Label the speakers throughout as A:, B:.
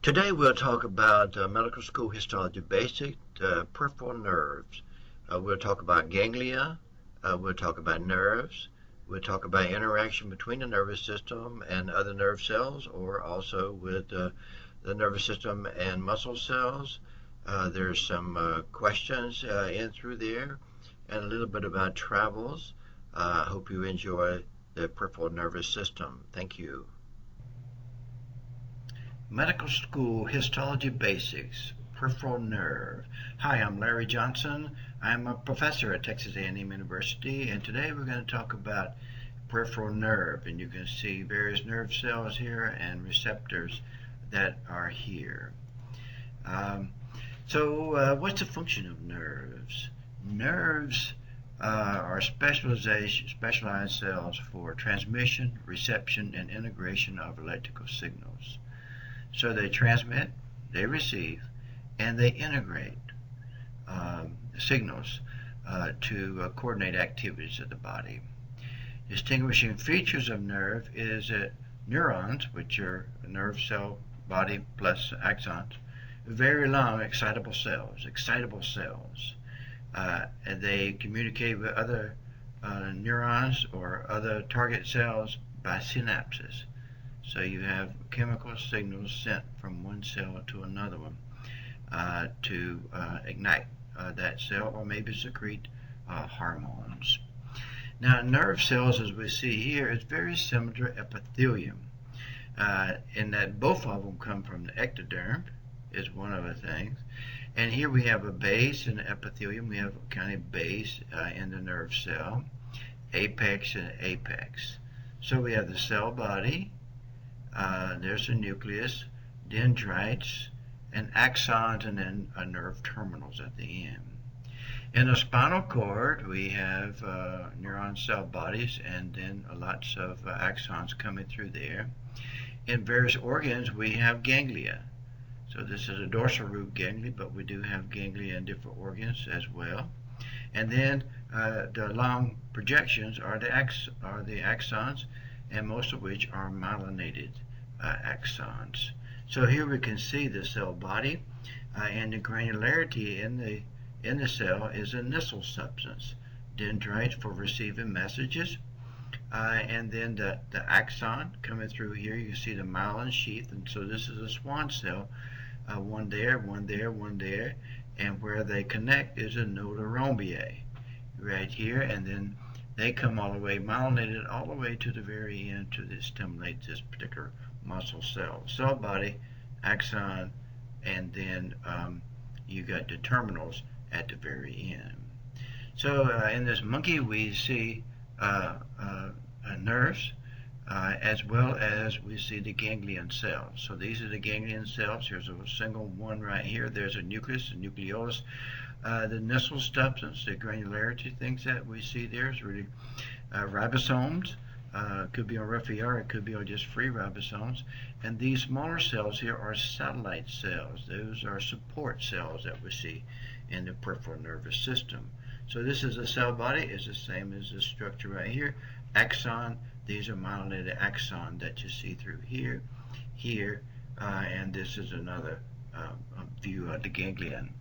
A: Today we'll talk about medical school histology basic, peripheral nerves. We'll talk about ganglia. We'll talk about nerves. We'll talk about interaction between the nervous system and other nerve cells, or also with the nervous system and muscle cells. There's some questions in through there, and a little bit about travels. I hope you enjoy the peripheral nervous system. Thank you. Medical School Histology Basics, Peripheral Nerve. Hi, I'm Larry Johnson. I'm a professor at Texas A&M University, and today we're going to talk about peripheral nerve. And you can see various nerve cells here and receptors that are here. What's the function of nerves? Nerves are specialized cells for transmission, reception, and integration of electrical signals. So they transmit, they receive, and they integrate signals to coordinate activities of the body. Distinguishing features of nerve is that neurons, which are a nerve cell body plus axons, very long excitable cells. And they communicate with other neurons or other target cells by synapses. So you have chemical signals sent from one cell to another one to ignite that cell or maybe secrete hormones. Now, nerve cells, as we see here, is very similar to epithelium in that both of them come from the ectoderm, is one of the things. And here we have a base in the epithelium. We have a kind of base in the nerve cell, apex and apex. So we have the cell body. There's a nucleus, dendrites, and axons, and then nerve terminals at the end. In the spinal cord, we have neuron cell bodies and then lots of axons coming through there. In various organs, we have ganglia. So this is a dorsal root ganglia, but we do have ganglia in different organs as well. And then the long projections are the axons, and most of which are myelinated axons. So here we can see the cell body, and the granularity in the cell is a Nissl substance. Dendrites for receiving messages, and then the axon coming through here. You see the myelin sheath, and so this is a SCHWANN cell. One there, one there, one there, and where they connect is a node of Ranvier right here, and then they come all the way, myelinated all the way to the very end to stimulate this particular muscle cell. Cell body, axon, and then you got the terminals at the very end. So in this monkey we see nerves as well as we see the ganglion cells. So these are the ganglion cells. Here's a single one right here. There's a nucleus, a nucleolus. The Nissl substance, the granularity things that we see there is really ribosomes. Could be on Ranvier, it could be on just free ribosomes. And these smaller cells here are satellite cells. Those are support cells that we see in the peripheral nervous system. So this is a cell body, is the same as this structure right here. Axon, these are myelinated axon that you see through here, and this is another view of the ganglion.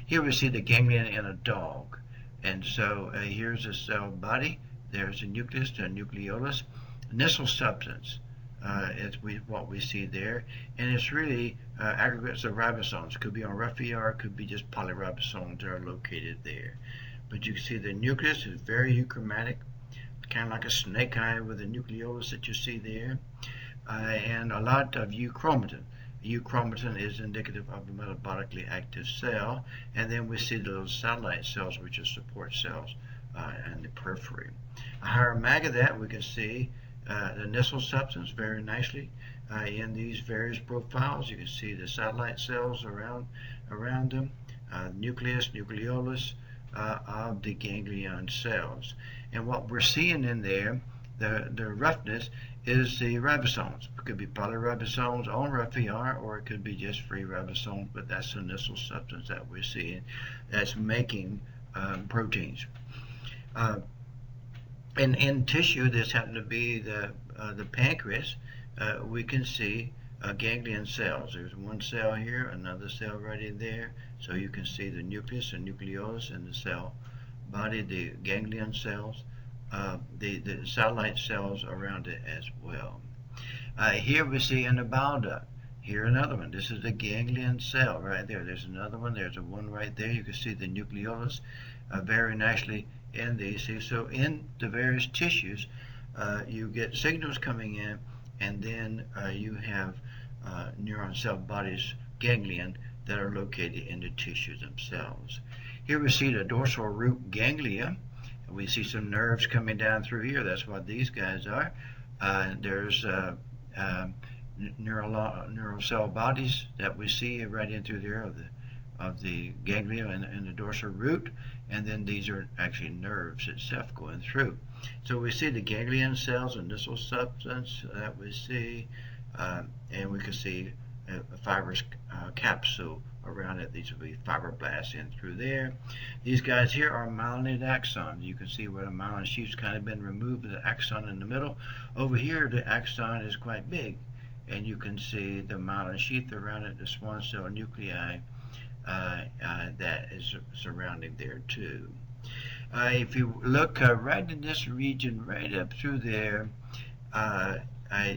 A: Here we see the ganglion in a dog. And so here's a cell body. There's a nucleus, a nucleolus. Nissl substance is what we see there. And it's really aggregates of ribosomes. Could be on Ranvier, could be just polyribosomes that are located there. But you can see the nucleus is very euchromatic, kind of like a snake eye with the nucleolus that you see there. And a lot of euchromatin. Euchromatin is indicative of a metabolically active cell, and then we see those satellite cells, which are support cells in the periphery. A higher mag of that, we can see the Nissl substance very nicely in these various profiles. You can see the satellite cells around them, nucleus, nucleolus of the ganglion cells. And what we're seeing in there, the roughness, is the ribosomes. It could be polyribosomes on Ranvier, or it could be just free ribosomes, but that's the Nissl substance that we're seeing that's making proteins. In tissue, this happened to be the pancreas. We can see ganglion cells. There's one cell here, another cell right in there. So you can see the nucleus and nucleolus in the cell body, the ganglion cells, the satellite cells around it as well. Here we see in the bile duct. Here another one. This is the ganglion cell right there. There's another one. There's a one right there. You can see the nucleolus very nicely in these. So in the various tissues, you get signals coming in, and then you have neuron cell bodies, ganglion, that are located in the tissues themselves. Here we see the dorsal root ganglia. We see some nerves coming down through here. That's what these guys are. There's neural cell bodies that we see right in through there of the ganglia and the dorsal root, and then these are actually nerves itself going through. So we see the ganglion cells and nissal substance that we see, and we can see a fibrous capsule around it. These will be fibroblasts in through there. These guys here are myelinated axons. You can see where the myelin sheath's kind of been removed with the axon in the middle. Over here, the axon is quite big, and you can see the myelin sheath around it, the SCHWANN cell nuclei that is surrounding there too. If you look right in this region, right up through there,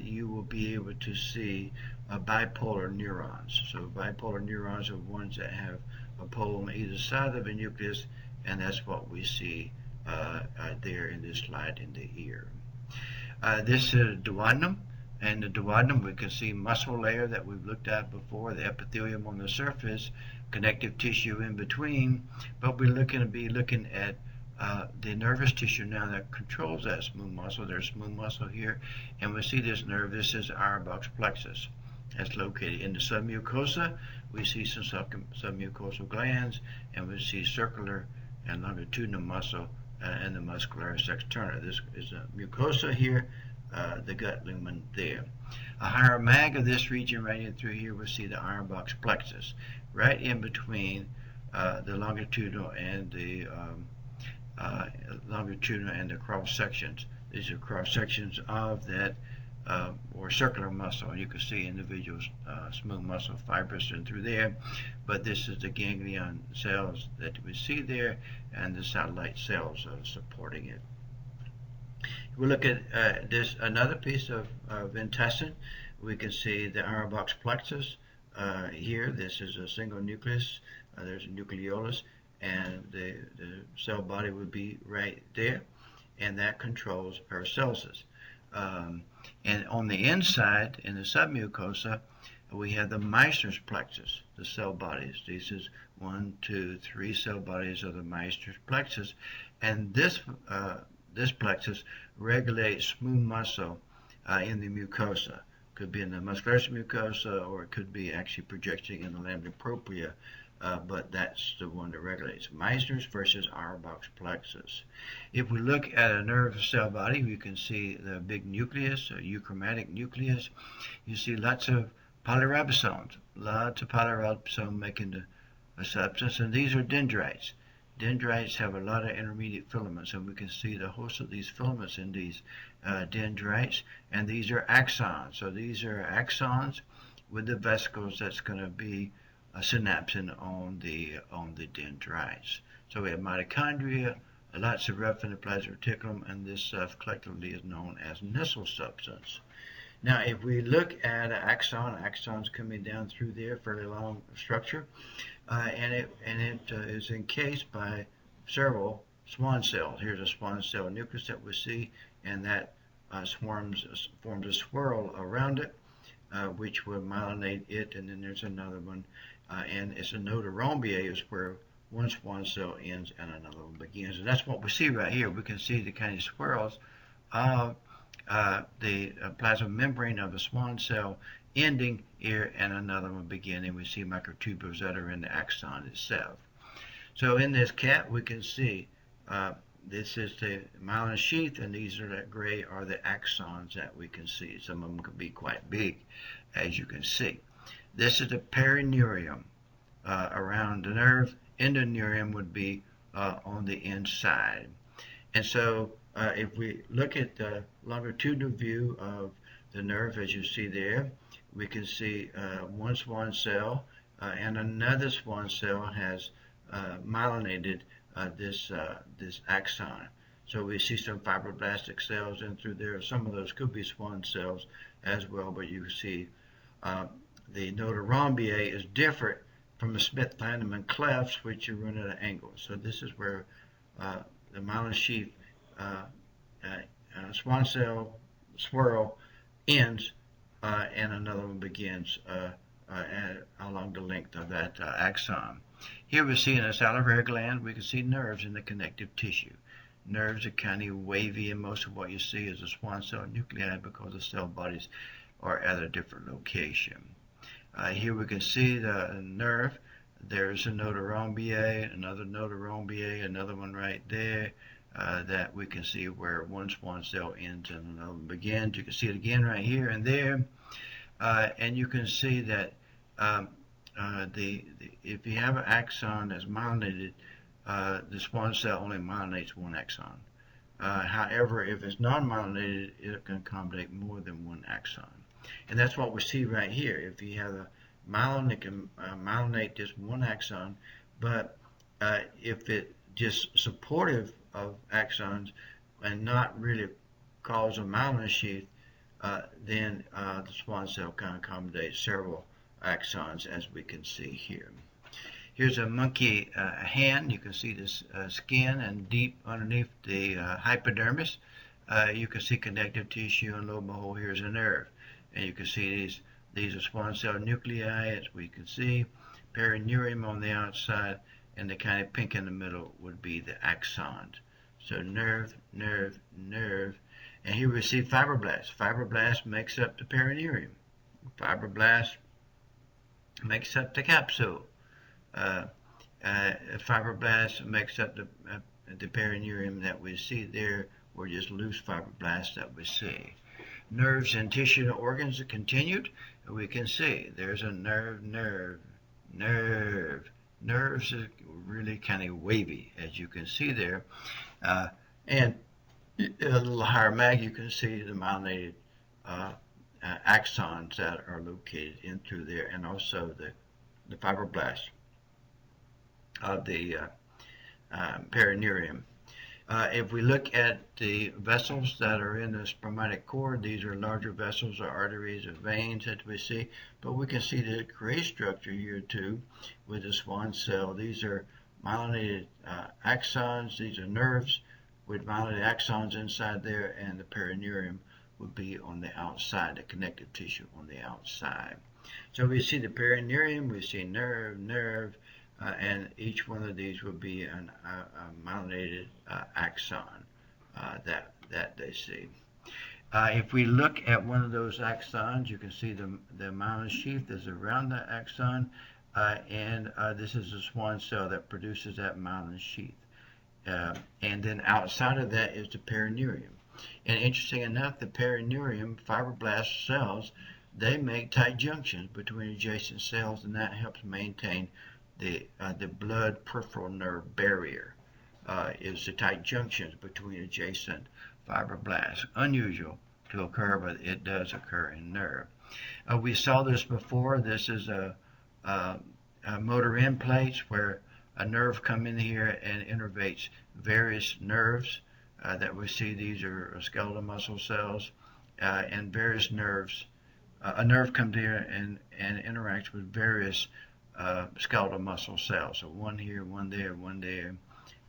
A: you will be able to see bipolar neurons. So bipolar neurons are ones that have a pole on either side of the nucleus, and that's what we see there in this slide in the ear. This is duodenum, and the duodenum, we can see muscle layer that we've looked at before, the epithelium on the surface, connective tissue in between, but we're looking at the nervous tissue now that controls that smooth muscle. There's smooth muscle here, and we see this nerve. This is our box plexus. That's located in the submucosa. We see some submucosal glands, and we see circular and longitudinal muscle and the muscularis externa. This is a mucosa here, the gut lumen there. A higher mag of this region right in through here, we see the iron box plexus, right in between the longitudinal and the cross sections. These are cross sections of that or circular muscle. You can see individual smooth muscle fibers in through there, but this is the ganglion cells that we see there, and the satellite cells supporting it. If we look at this another piece of intestine, we can see the iron box plexus here. This is a single nucleus. There's a nucleolus, and the cell body would be right there, and that controls peristalsis. And on the inside, in the submucosa, we have the Meissner's plexus, the cell bodies. This is 1, 2, 3 cell bodies of the Meissner's plexus, and this plexus regulates smooth muscle in the mucosa. Could be in the muscularis mucosa, or it could be actually projecting in the lamina propria, but that's the one that regulates Meissner's versus our box plexus. If we look at a nerve cell body, you can see the big nucleus, a euchromatic nucleus. You see lots of polyribosomes, making the substance, and these are dendrites. Dendrites have a lot of intermediate filaments, and we can see the host of these filaments in these dendrites, and these are axons. So these are axons with the vesicles that's going to be synapsing on the dendrites. So we have mitochondria, lots of rough endoplasmic reticulum, and this stuff collectively is known as nissal substance. Now, if we look at an axon, axons coming down through there, fairly long structure, and it is encased by several SCHWANN cells. Here's a SCHWANN cell nucleus that we see, and that forms a swirl around it, which will myelinate it, and then there's another one, and it's a node of Ranvier is where one SCHWANN cell ends and another one begins. And that's what we see right here. We can see the kind of swirls of the plasma membrane of the SCHWANN cell ending here and another one beginning. We see microtubules that are in the axon itself. So in this cat, we can see this is the myelin sheath, and these are that gray are the axons that we can see. Some of them could be quite big, as you can see. This is the perineurium around the nerve. Endoneurium would be on the inside. And so if we look at the longitudinal view of the nerve, as you see there, we can see one SCHWANN cell and another SCHWANN cell has myelinated this axon. So we see some fibroblastic cells in through there. Some of those could be SCHWANN cells as well, but you can see the node of Ranvier is different from the Smith-Thienemann clefts, which you run at an angle. So this is where the myelin sheath SCHWANN cell swirl ends, and another one begins along the length of that axon. Here we see in the salivary gland, we can see nerves in the connective tissue. Nerves are kind of wavy, and most of what you see is a SCHWANN cell nuclei because the cell bodies are at a different location. Here we can see the nerve. There's a node of Ranvier, another node of Ranvier, another one right there that we can see where one SCHWANN cell ends and another one begins. You can see it again right here and there. And you can see that if you have an axon that's myelinated, the SCHWANN cell only myelinates one axon. However, if it's non-myelinated, it can accommodate more than one axon. And that's what we see right here. If you have a myelin, it can myelinate just one axon, but if it just supportive of axons and not really cause a myelin sheath, then the SCHWANN cell can accommodate several axons, as we can see here. Here's a monkey hand. You can see this skin, and deep underneath the hypodermis, you can see connective tissue, and lo and behold, here's a nerve. And you can see these are SCHWANN cell nuclei, as we can see, perineurium on the outside, and the kind of pink in the middle would be the axons. So nerve, nerve, nerve. And here we see fibroblast. Fibroblast makes up the perineurium. Fibroblast makes up the capsule. Fibroblast makes up the perineurium that we see there, or just loose fibroblasts that we see. Nerves and tissue and organs are continued. We can see there's a nerve, nerve, nerve. Nerves are really kind of wavy, as you can see there. And a little higher mag, you can see the myelinated axons that are located in through there, and also the fibroblasts of the perineurium. If we look at the vessels that are in the spermatic cord, these are larger vessels or arteries or veins that we see, but we can see the gray structure here too with the SCHWANN cell. These are myelinated axons. These are nerves with myelinated axons inside there, and the perineurium would be on the outside, the connective tissue on the outside. So we see the perineurium, we see nerve, nerve, and each one of these would be a myelinated axon that they see. If we look at one of those axons, you can see the myelin sheath is around the axon, and this is a SCHWANN cell that produces that myelin sheath. And then outside of that is the perineurium. And interesting enough, the perineurium fibroblast cells, they make tight junctions between adjacent cells, and that helps maintain the blood peripheral nerve barrier. Is the tight junctions between adjacent fibroblasts. Unusual to occur, but it does occur in nerve. We saw this before. This is a motor end plates where a nerve come in here and innervates various nerves that we see. These are skeletal muscle cells and various nerves. A nerve comes here and interacts with various skeletal muscle cells. So one here, one there,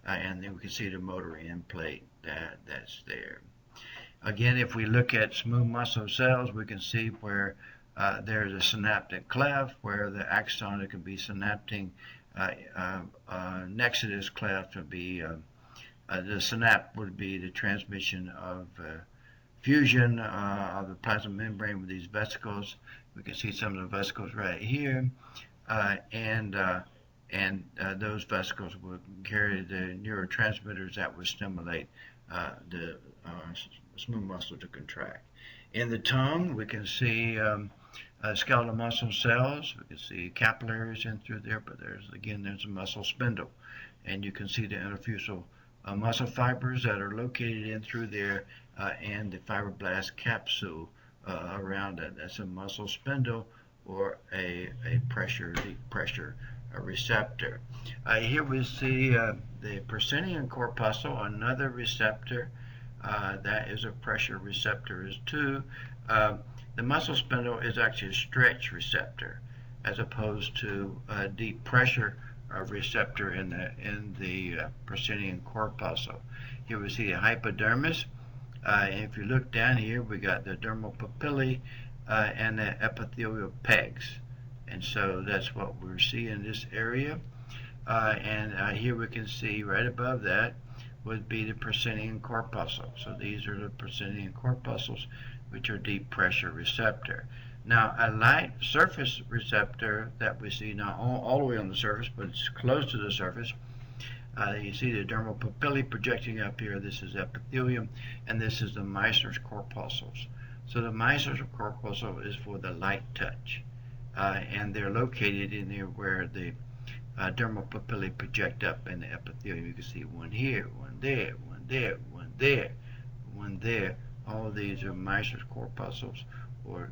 A: and then we can see the motor end plate that's there. Again, if we look at smooth muscle cells, we can see where there's a synaptic cleft where the axon that could be synapting next to this cleft would be the synapse would be the transmission of fusion of the plasma membrane with these vesicles. We can see some of the vesicles right here, and those vesicles will carry the neurotransmitters that will stimulate the smooth muscle to contract. In the tongue, we can see skeletal muscle cells. We can see capillaries in through there, but there's a muscle spindle, and you can see the interfusal muscle fibers that are located in through there, and the fibroblast capsule around it. That's a muscle spindle or a deep pressure receptor. Here we see the proscenium corpuscle, another receptor. That is a pressure receptor as too. The muscle spindle is actually a stretch receptor as opposed to a deep pressure receptor in the proscenium corpuscle. Here we see the hypodermis. If you look down here, we got the dermal papillae and the epithelial pegs. And so that's what we're seeing in this area. And here we can see right above that would be the proscenium corpuscle. So these are the proscenium corpuscles, which are deep pressure receptor. Now, a light surface receptor that we see not all the way on the surface, but it's close to the surface. You see the dermal papillae projecting up here. This is epithelium, and this is the Meissner's corpuscles. So the Meissner's corpuscle is for the light touch, and they're located in there where the dermal papillae project up in the epithelium. You can see one here, one there, one there, one there, one there. All of these are Meissner's corpuscles, or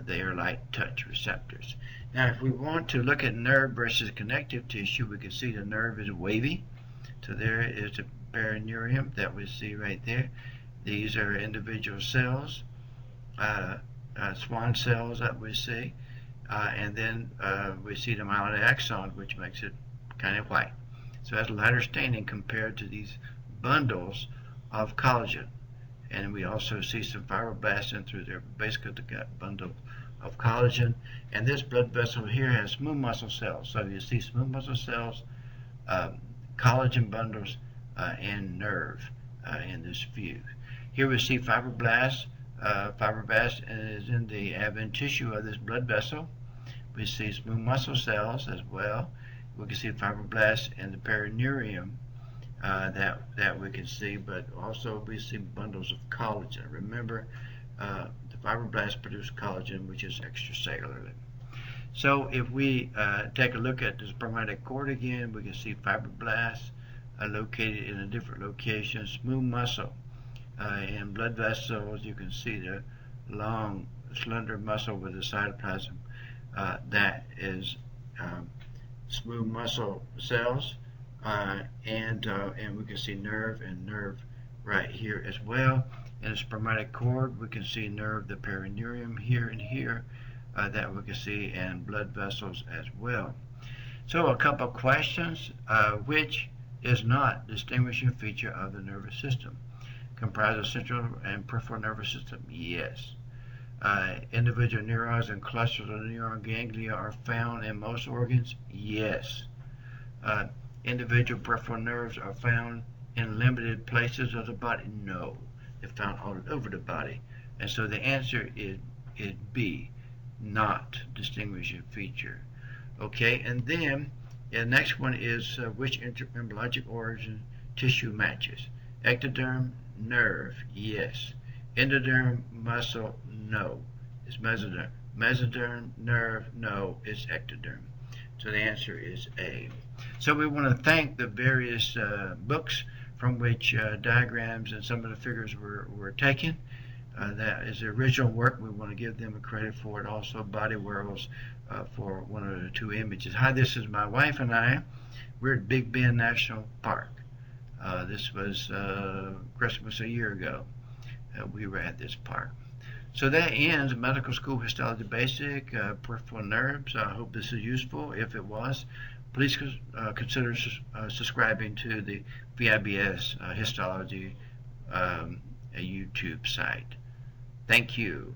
A: they are light touch receptors. Now, if we want to look at nerve versus connective tissue, we can see the nerve is wavy. So there is the perineurium that we see right there. These are individual cells, SCHWANN cells that we see. And then we see the myelin axon, which makes it kind of white. So that's lighter staining compared to these bundles of collagen. And we also see some fibroblasts in through there. Basically, the bundle of collagen. And this blood vessel here has smooth muscle cells. So you see smooth muscle cells, collagen bundles, and nerve in this view. Here we see fibroblasts. Fibroblast is in the adventitious of this blood vessel. We see smooth muscle cells as well. We can see fibroblasts in the perineurium that we can see, but also we see bundles of collagen. Remember, the fibroblasts produce collagen, which is extracellularly. So if we take a look at the spermatic cord again, we can see fibroblasts located in a different location, smooth muscle. In blood vessels, you can see the long, slender muscle with the cytoplasm. That is smooth muscle cells, and we can see nerve and nerve right here as well. In the spermatic cord, we can see nerve, the perineurium here and here, that we can see, and blood vessels as well. So a couple of questions. Which is not distinguishing feature of the nervous system? Comprised of central and peripheral nervous system? Yes. Individual neurons and clusters of neuron ganglia are found in most organs? Yes. Individual peripheral nerves are found in limited places of the body? No. They're found all over the body. And so the answer is B, not distinguishing feature. Okay, and then the next one is which embryologic origin tissue matches? Ectoderm, nerve, yes. Endoderm, muscle, no. It's mesoderm. Mesoderm, nerve, no. It's ectoderm. So the answer is A. So we want to thank the various books from which diagrams and some of the figures were taken. That is the original work. We want to give them a credit for it. Also, Body Whirls for one of the two images. Hi, this is my wife and I. We're at Big Bend National Park. This was Christmas a year ago. We were at this park. So that ends Medical School Histology Basic, Peripheral Nerves. I hope this is useful. If it was, please consider subscribing to the VIBS Histology YouTube site. Thank you.